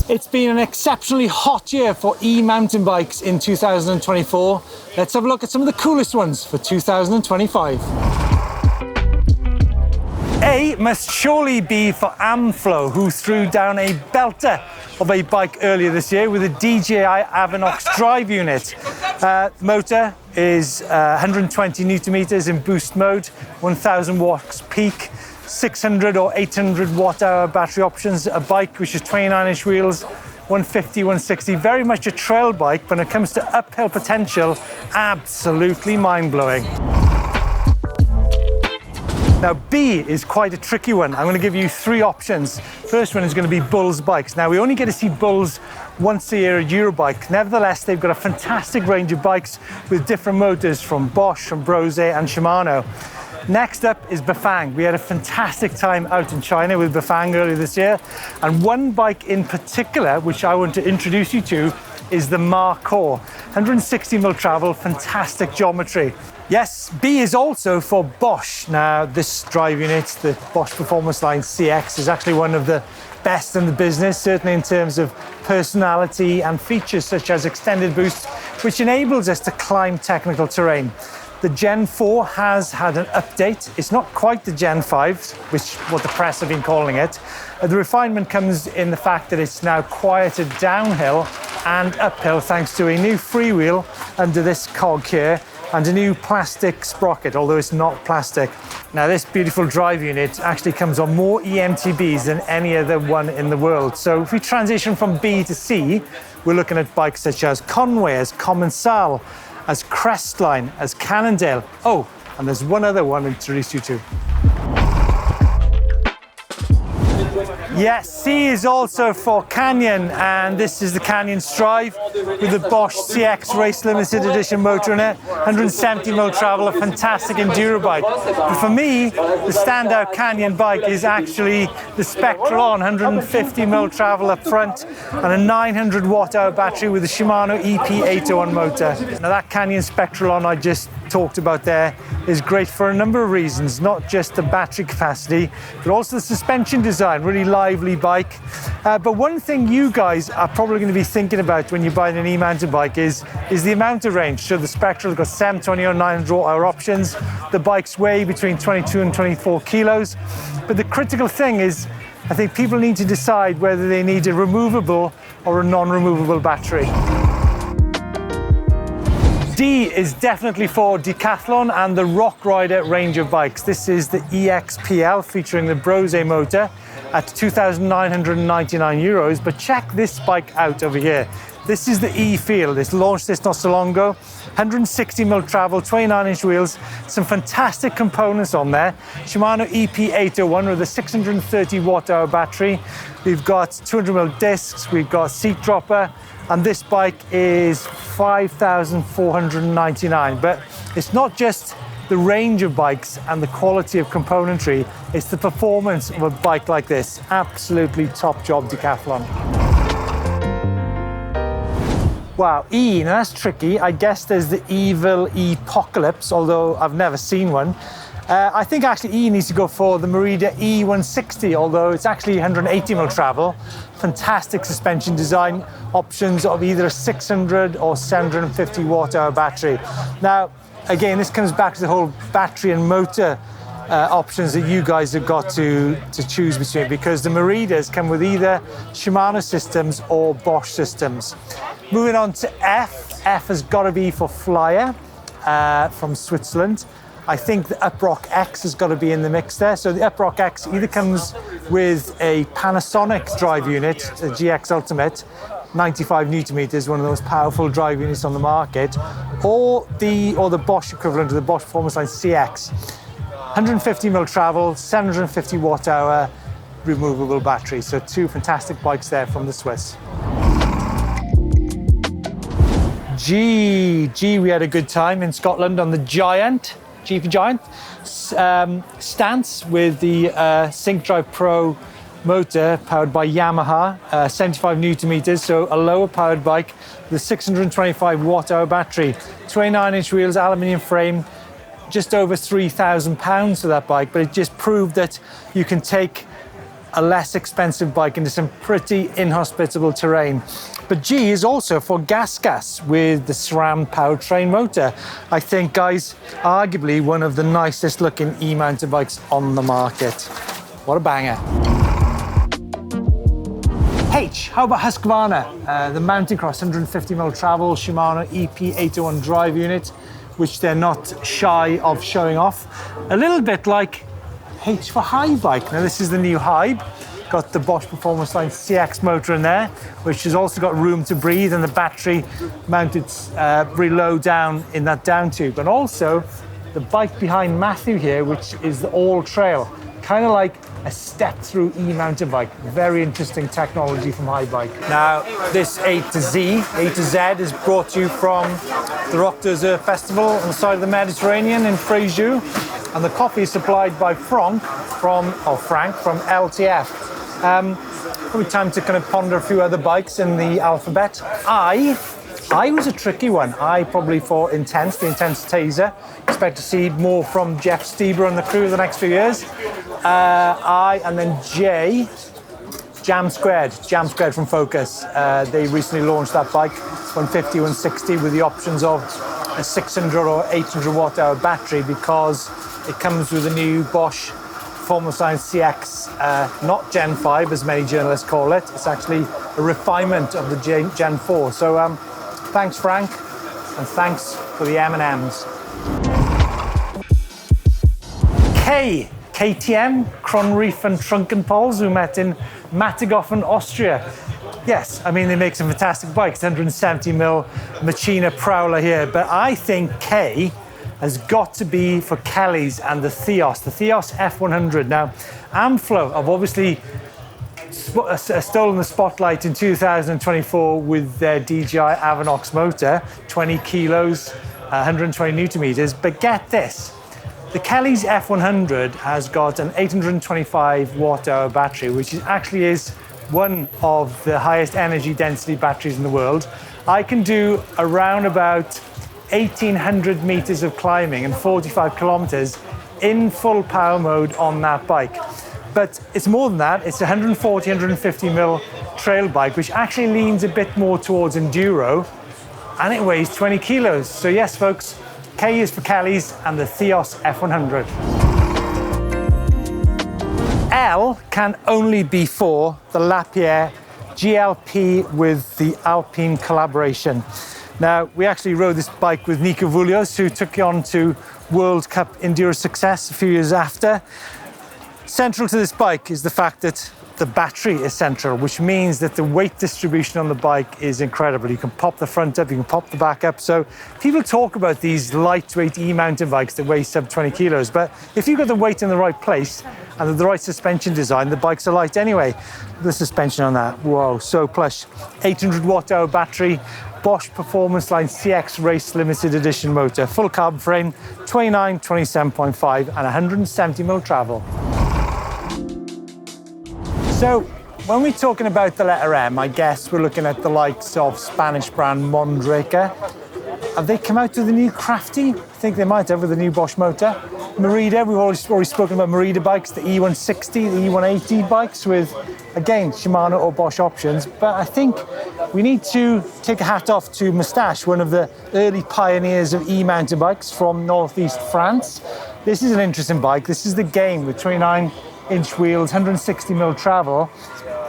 It's been an exceptionally hot year for e-mountain bikes in 2024. Let's have a look at some of the coolest ones for 2025. A must surely be for Amflow, who threw down a belter of a bike earlier this year with a DJI Avinox drive unit. Motor is 120 Newton meters in boost mode, 1000 watts peak, 600 or 800 watt hour battery options, a bike which is 29-inch wheels, 150, 160, very much a trail bike, but when it comes to uphill potential, absolutely mind-blowing. Now, B is quite a tricky one. I'm going to give you three options. First one is going to be Bull's bikes. Now, we only get to see Bull's once a year at Eurobike. Nevertheless, they've got a fantastic range of bikes with different motors from Bosch, from Brose and Shimano. Next up is Bafang. We had a fantastic time out in China with Bafang earlier this year. And one bike in particular, which I want to introduce you to, is the Marcor. 160mm travel, fantastic geometry. Yes, B is also for Bosch. Now, this drive unit, the Bosch Performance Line CX, is actually one of the best in the business, certainly in terms of personality and features such as extended boost, which enables us to climb technical terrain. The Gen 4 has had an update. It's not quite the Gen 5, which what the press have been calling it. The refinement comes in the fact that it's now quieter downhill and uphill thanks to a new freewheel under this cog here and a new plastic sprocket, although it's not plastic. Now, this beautiful drive unit actually comes on more EMTBs than any other one in the world. So if we transition from B to C, we're looking at bikes such as Conway, as Commensal, as Crestline, as Cannondale. Oh, and there's one other one to introduce you to. Yes, C is also for Canyon, and this is the Canyon Strive with the Bosch CX Race Limited Edition motor in it. 170mm travel, a fantastic enduro bike. But for me, the standout Canyon bike is actually the Spectralon, 150mm travel up front and a 900 watt hour battery with the Shimano EP801 motor. Now, that Canyon Spectralon I just talked about there is great for a number of reasons, not just the battery capacity, but also the suspension design, really lively bike. But one thing you guys are probably going to be thinking about when you're buying an e-mountain bike is the amount of range. So the Spectral's got 720 or 900 watt-hour options. The bikes weigh between 22 and 24 kilos. But the critical thing is, I think people need to decide whether they need a removable or a non-removable battery. D is definitely for Decathlon and the Rock Rider range of bikes. This is the EXPL featuring the Brose motor at 2,999 euros. But check this bike out over here. This is the E-Field. It's launched this not so long ago. 160mm travel, 29-inch wheels, some fantastic components on there. Shimano EP801 with a 630 watt-hour battery. We've got 200mm discs, we've got seat dropper, and this bike is 5,499. But it's not just the range of bikes and the quality of componentry, it's the performance of a bike like this. Absolutely top job, Decathlon. Wow, E, now that's tricky. I guess there's the evil Epocalypse, although I've never seen one. I think actually E needs to go for the Merida E-160, although it's actually 180mm travel. Fantastic suspension design, options of either a 600 or 750 watt-hour battery. Now, again, this comes back to the whole battery and motor options that you guys have got to choose between, because the Meridas come with either Shimano systems or Bosch systems. Moving on to F. F has got to be for Flyer from Switzerland. I think the Uprock X has got to be in the mix there. So the Uprock X either comes with a Panasonic drive unit, a GX Ultimate, 95 Newton meters, one of the most powerful drive units on the market, or the Bosch equivalent of the Bosch Performance Line CX. 150mm travel, 750 watt hour, removable battery. So two fantastic bikes there from the Swiss. G, we had a good time in Scotland on the Giant, G for Giant, stance with the Sync Drive Pro motor powered by Yamaha, 75 Newton meters, so a lower powered bike with a 625 watt hour battery, 29-inch wheels, aluminium frame, just over £3,000 for that bike, but it just proved that you can take a less expensive bike into some pretty inhospitable terrain. But G is also for GasGas with the SRAM powertrain motor. I think, guys, arguably one of the nicest looking e-mountain bikes on the market. What a banger. H, how about Husqvarna? The Mountain Cross 150mm travel Shimano EP801 drive unit, which they're not shy of showing off. A little bit like H for Haibike. Now this is the new Haib. Got the Bosch Performance Line CX motor in there, which has also got room to breathe, and the battery mounted very low down in that down tube. And also the bike behind Matthew here, which is the all trail, kind of like a step-through e-mountain bike. Very interesting technology from Haibike. Now, this A to Z is brought to you from the Rocdazur Festival on the side of the Mediterranean in Fréjus, and the coffee is supplied by Frank from LTF. Probably time to kind of ponder a few other bikes in the alphabet. I was a tricky one. I probably for the Intense Tazer. Expect to see more from Jeff Stieber and the crew in the next few years. I, and then J, Jam Squared from Focus. They recently launched that bike, 150, 160, with the options of a 600 or 800 watt hour battery, because it comes with a new Bosch Performance Line CX, not Gen 5 as many journalists call it. It's actually a refinement of the Gen 4. So thanks Frank, and thanks for the M&Ms. K, KTM, Kronreef and Trunkenpols, who met in Mattighofen, Austria. Yes, I mean, they make some fantastic bikes, 170mm Machina Prowler here, but I think K has got to be for Kelly's and the Theos F100. Now, Amflow have obviously stolen the spotlight in 2024 with their DJI Avanox motor, 20 kilos, 120 Newton meters, but get this, the Kelly's F100 has got an 825 watt hour battery, which actually is one of the highest energy density batteries in the world. I can do around about 1,800 meters of climbing and 45 kilometers in full power mode on that bike. But it's more than that. It's a 140, 150mm trail bike, which actually leans a bit more towards enduro, and it weighs 20 kilos. So yes, folks, K is for Kelly's and the Theos F100. L can only be for the Lappierre GLP with the Alpine collaboration. Now, we actually rode this bike with Nico Vullios, who took it on to World Cup Enduro success a few years after. Central to this bike is the fact that the battery is central, which means that the weight distribution on the bike is incredible. You can pop the front up, you can pop the back up. So people talk about these lightweight e-mountain bikes that weigh sub 20 kilos, but if you've got the weight in the right place and the right suspension design, the bikes are light anyway. The suspension on that, whoa, so plush. 800 watt hour battery, Bosch Performance Line CX Race Limited Edition motor, full carbon frame, 29, 27.5 and 170mm travel. So when we're talking about the letter M, I guess we're looking at the likes of Spanish brand Mondraker. Have they come out with a new Crafty? I think they might have, with a new Bosch motor. Merida, we've already spoken about Merida bikes, the E-160, the E-180 bikes with, again, Shimano or Bosch options. But I think we need to take a hat off to Moustache, one of the early pioneers of e-mountain bikes from northeast France. This is an interesting bike. This is the Game with 29-inch wheels, 160mm travel.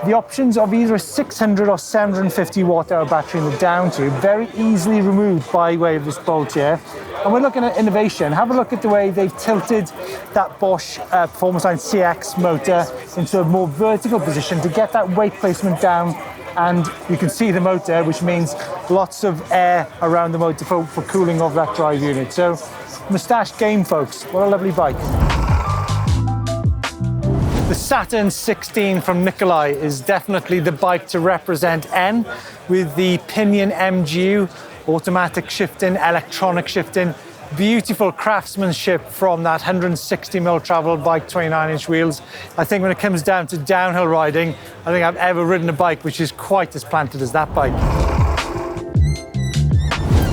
The options of either a 600 or 750 watt hour battery in the down tube, very easily removed by way of this bolt here. And we're looking at innovation. Have a look at the way they've tilted that Bosch Performance Line CX motor into a more vertical position to get that weight placement down. And you can see the motor, which means lots of air around the motor for cooling of that drive unit. So Moustache Game, folks. What a lovely bike. The Saturn 16 from Nicolai is definitely the bike to represent N, with the Pinion MGU, automatic shifting, electronic shifting, beautiful craftsmanship from that 160mm travel bike, 29-inch wheels. I think when it comes down to downhill riding, I think I've ever ridden a bike which is quite as planted as that bike.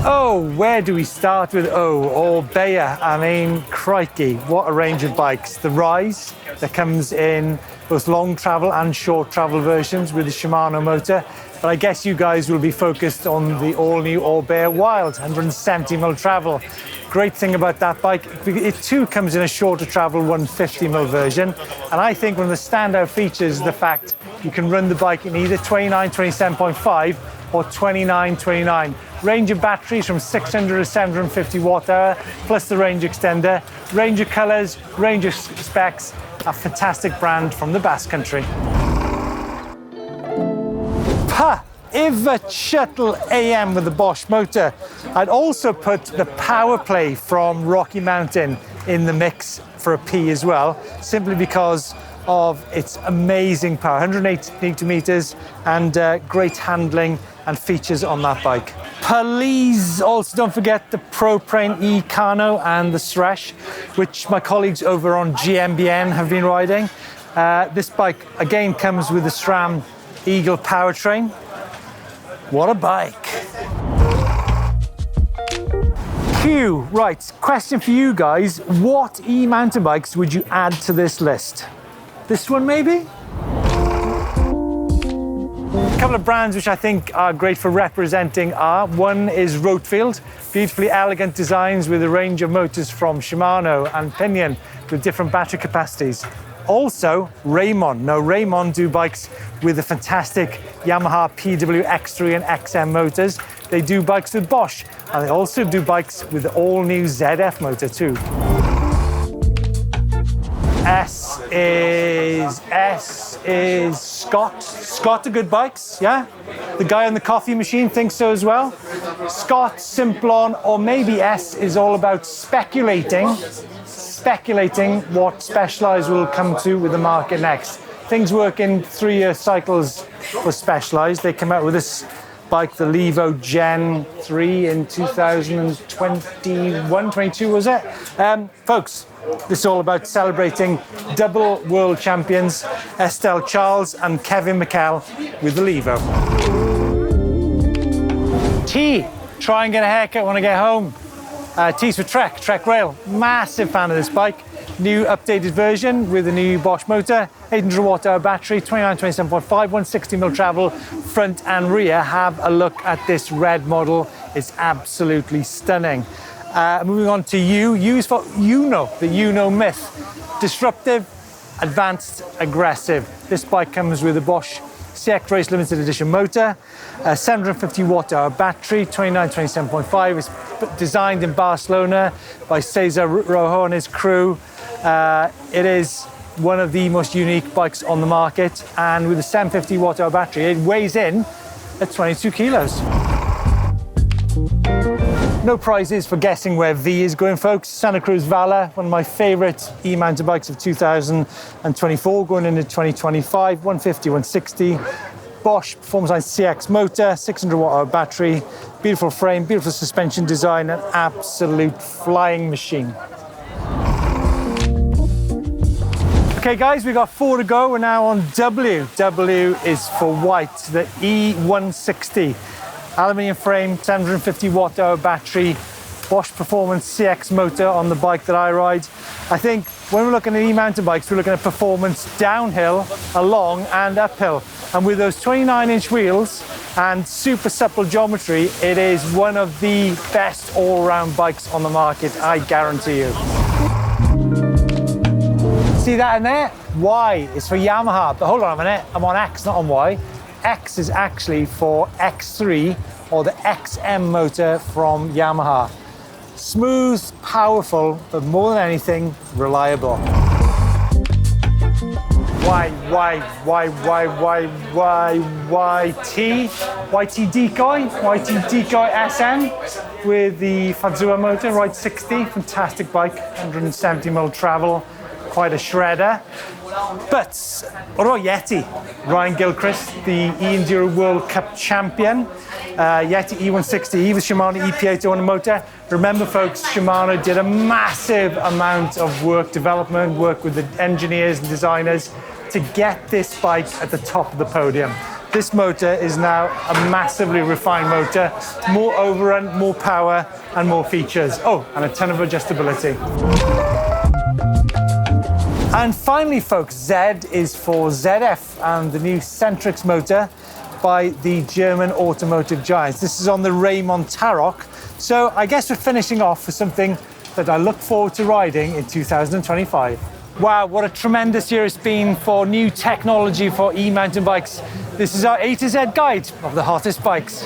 Oh, where do we start with O? Orbea. I mean, crikey, what a range of bikes. The Rise that comes in both long travel and short travel versions with the Shimano motor. But I guess you guys will be focused on the all-new Orbea Wild, 170mm travel. Great thing about that bike, it too comes in a shorter travel 150mm version. And I think one of the standout features is the fact you can run the bike in either 29, 27.5 or 29, 29. Range of batteries from 600 to 750 watt hour, plus the range extender. Range of colors, range of specs, a fantastic brand from the Basque Country. Ha! If a shuttle AM with the Bosch motor. I'd also put the Powerplay from Rocky Mountain in the mix for a P as well, simply because of its amazing power, 180 Newton meters, and great handling and features on that bike. Please also don't forget the Propain eKano and the Thresh, which my colleagues over on GMBN have been riding. This bike again comes with the SRAM Eagle powertrain. What a bike. Q, right, question for you guys. What e-mountain bikes would you add to this list? This one maybe? A couple of brands which I think are great for representing are, one is Rotwild, beautifully elegant designs with a range of motors from Shimano and Pinion with different battery capacities. Also, Raymond. Now, Raymond do bikes with the fantastic Yamaha PW X3 and XM motors. They do bikes with Bosch, and they also do bikes with the all-new ZF motor too. S is Scott. Scott are good bikes, yeah? The guy on the coffee machine thinks so as well. Scott, Simplon, or maybe S is all about speculating what Specialized will come to with the market next. Things work in 3-year cycles for Specialized. They came out with this bike, the Levo Gen 3 in 2021, 22 was it? Folks, this is all about celebrating double world champions, Estelle Charles and Kevin McKell with the Levo. T, try and get a haircut when I get home. T's for Trek Rail. Massive fan of this bike. New updated version with a new Bosch motor, 800 watt hour battery, 29, 27.5, 160mm travel, front and rear. Have a look at this red model. It's absolutely stunning. Moving on to U. U is for UNNO, the UNNO Myth. Disruptive, advanced, aggressive. This bike comes with a Bosch CX Race Limited Edition motor, a 750 watt hour battery, 29, 27.5. It's designed in Barcelona by Tazer Rojo and his crew. It is one of the most unique bikes on the market, and with a 750 watt hour battery, it weighs in at 22 kilos. No prizes for guessing where V is going, folks. Santa Cruz Valla, one of my favorite e-mountain bikes of 2024, going into 2025, 150, 160. Bosch Performance Line CX motor, 600 watt hour battery, beautiful frame, beautiful suspension design, an absolute flying machine. Okay guys, we've got 4 to go. We're now on W. W is for Whyte, the E-160. Aluminium frame, 750 watt hour battery, Bosch Performance CX motor on the bike that I ride. I think when we're looking at e-mountain bikes, we're looking at performance downhill, along and uphill. And with those 29-inch wheels and super supple geometry, it is one of the best all-round bikes on the market, I guarantee you. See that in there? Y is for Yamaha, but hold on a minute, I'm on X, not on Y. X is actually for X3 or the XM motor from Yamaha. Smooth, powerful, but more than anything, reliable. YT Decoy SM with the Fazua motor, Ride 60, fantastic bike, 170mm travel, quite a shredder. But what about Yeti? Ryan Gilchrist, the e-Enduro World Cup champion. Yeti E-160 with Shimano EP8 on a motor. Remember folks, Shimano did a massive amount of work, development work with the engineers and designers to get this bike at the top of the podium. This motor is now a massively refined motor, more overrun, more power and more features. Oh, and a ton of adjustability. And finally, folks, Z is for ZF and the new CentriX motor by the German automotive giants. This is on the Raymond Tarok. So I guess we're finishing off with something that I look forward to riding in 2025. Wow, what a tremendous year it's been for new technology for e-mountain bikes. This is our A to Z guide of the hottest bikes.